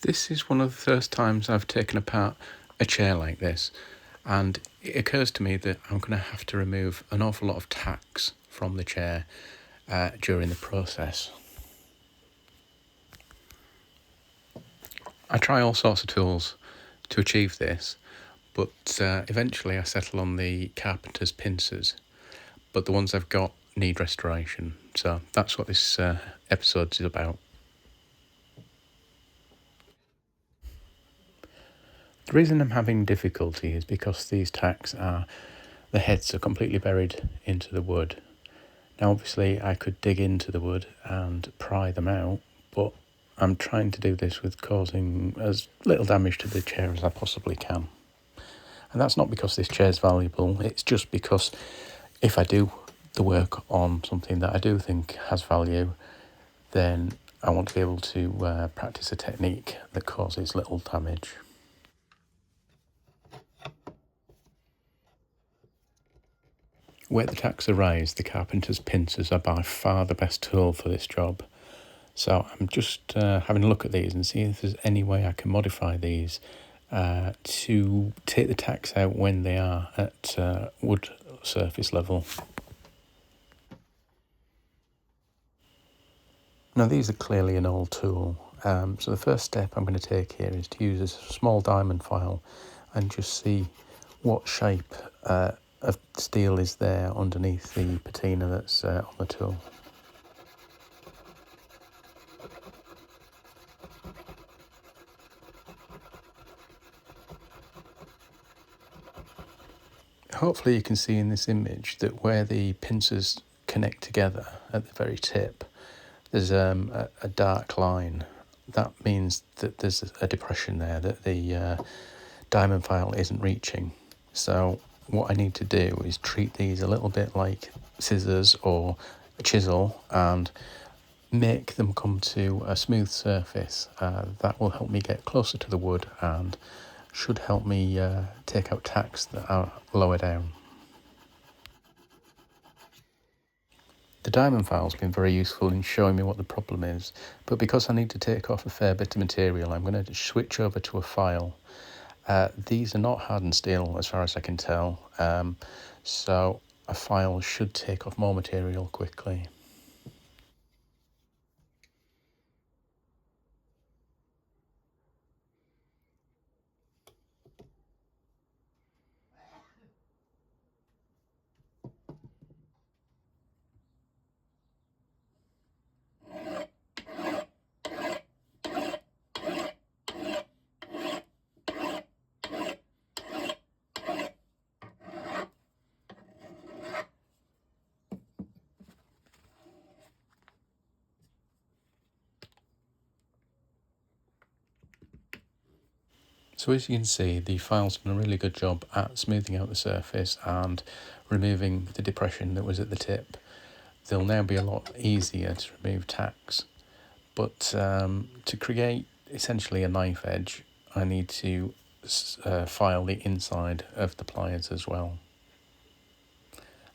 This is one of the first times I've taken apart a chair like this, and it occurs to me that I'm going to have to remove an awful lot of tacks from the chair during the process. I try all sorts of tools to achieve this, but eventually I settle on the carpenter's pincers, but the ones I've got need restoration, so that's what this episode is about. The reason I'm having difficulty is because these tacks the heads are completely buried into the wood. Now obviously I could dig into the wood and pry them out, but I'm trying to do this with causing as little damage to the chair as I possibly can. And that's not because this chair is valuable, it's just because if I do the work on something that I do think has value, then I want to be able to practice a technique that causes little damage. Where the tacks arise, the carpenter's pincers are by far the best tool for this job. So I'm just having a look at these and see if there's any way I can modify these to take the tacks out when they are at wood surface level. Now these are clearly an old tool, so the first step I'm going to take here is to use a small diamond file and just see what shape of steel is there underneath the patina that's on the tool. Hopefully you can see in this image that where the pincers connect together at the very tip, there's a dark line. That means that there's a depression there that the diamond file isn't reaching. So what I need to do is treat these a little bit like scissors or a chisel and make them come to a smooth surface. That will help me get closer to the wood and should help me take out tacks that are lower down. The diamond file's been very useful in showing me what the problem is, but because I need to take off a fair bit of material, I'm going to switch over to a file. These are not hardened steel as far as I can tell, so a file should take off more material quickly. So as you can see, the file's done a really good job at smoothing out the surface and removing the depression that was at the tip. They'll now be a lot easier to remove tacks. But to create essentially a knife edge, I need to file the inside of the pliers as well.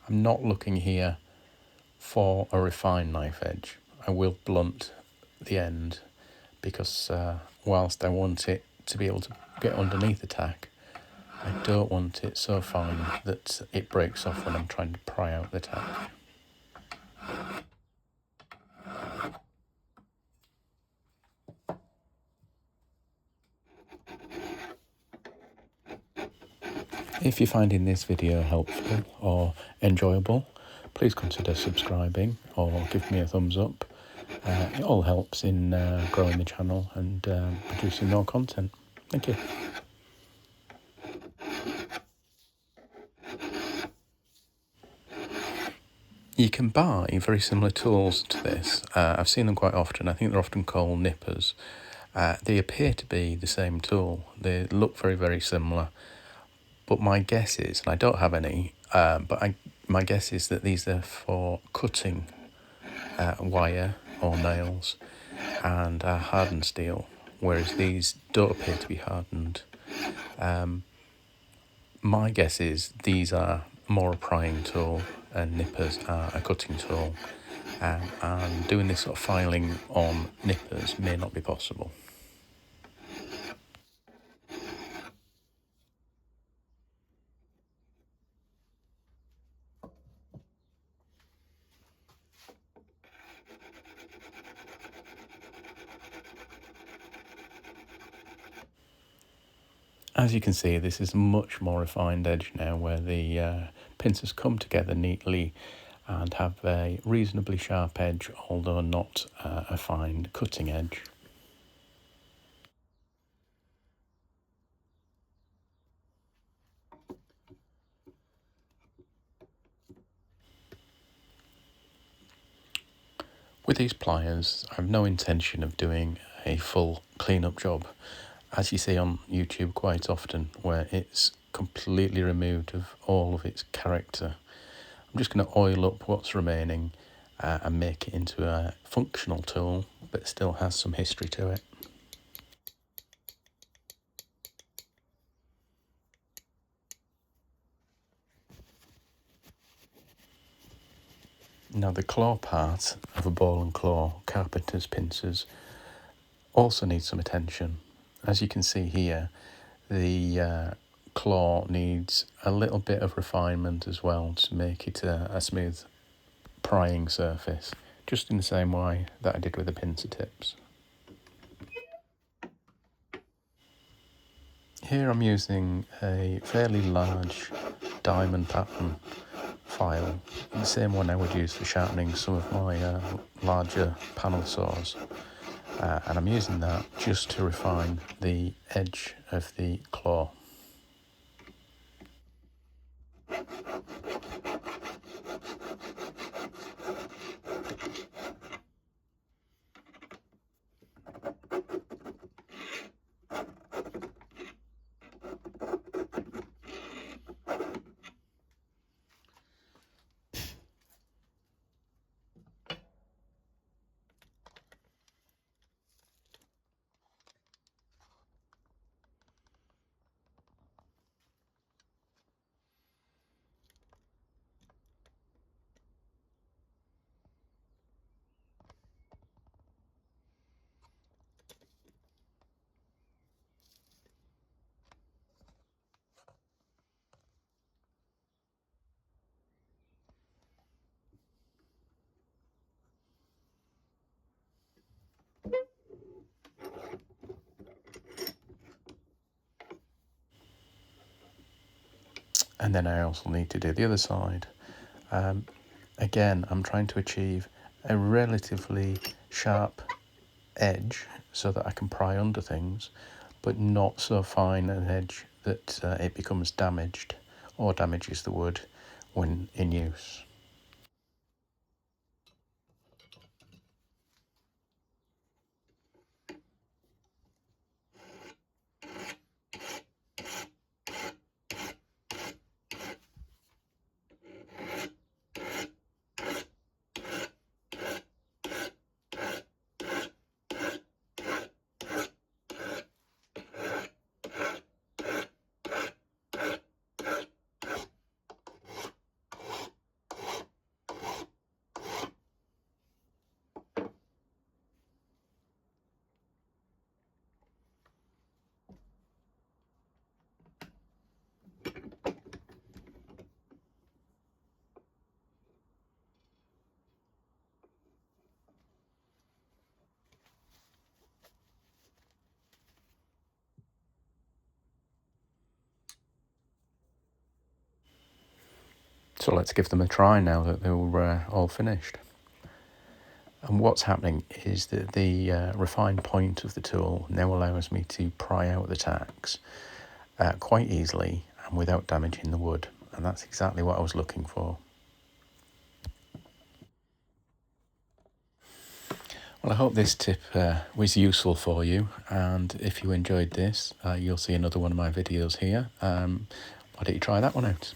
I'm not looking here for a refined knife edge. I will blunt the end because whilst I want it to be able to get underneath the tack, I don't want it so fine that it breaks off when I'm trying to pry out the tack. If you're finding this video helpful or enjoyable, please consider subscribing or give me a thumbs up. It all helps in growing the channel and producing more content. Thank you. You can buy very similar tools to this. I've seen them quite often. I think they're often called nippers. They appear to be the same tool. They look very, very similar. But my guess is, and I don't have any, my guess is that these are for cutting wire or nails and hardened steel, whereas these don't appear to be hardened. My guess is these are more a prying tool and nippers are a cutting tool, and doing this sort of filing on nippers may not be possible. As you can see, this is a much more refined edge now, where the pincers come together neatly and have a reasonably sharp edge, although not a fine cutting edge. With these pliers, I have no intention of doing a full clean-up job, as you see on YouTube quite often, where it's completely removed of all of its character. I'm just going to oil up what's remaining and make it into a functional tool, but still has some history to it. Now, the claw part of a ball and claw, carpenter's pincers, also needs some attention. As you can see here, the claw needs a little bit of refinement as well to make it a smooth prying surface, just in the same way that I did with the pincer tips. Here I'm using a fairly large diamond pattern file, the same one I would use for sharpening some of my larger panel saws, and I'm using that just to refine the edge of the claw. And then I also need to do the other side. Again, I'm trying to achieve a relatively sharp edge so that I can pry under things, but not so fine an edge that it becomes damaged or damages the wood when in use. So let's give them a try now that they're all finished. And what's happening is that the refined point of the tool now allows me to pry out the tacks quite easily and without damaging the wood. And that's exactly what I was looking for. Well, I hope this tip was useful for you, and if you enjoyed this, you'll see another one of my videos here. Why don't you try that one out?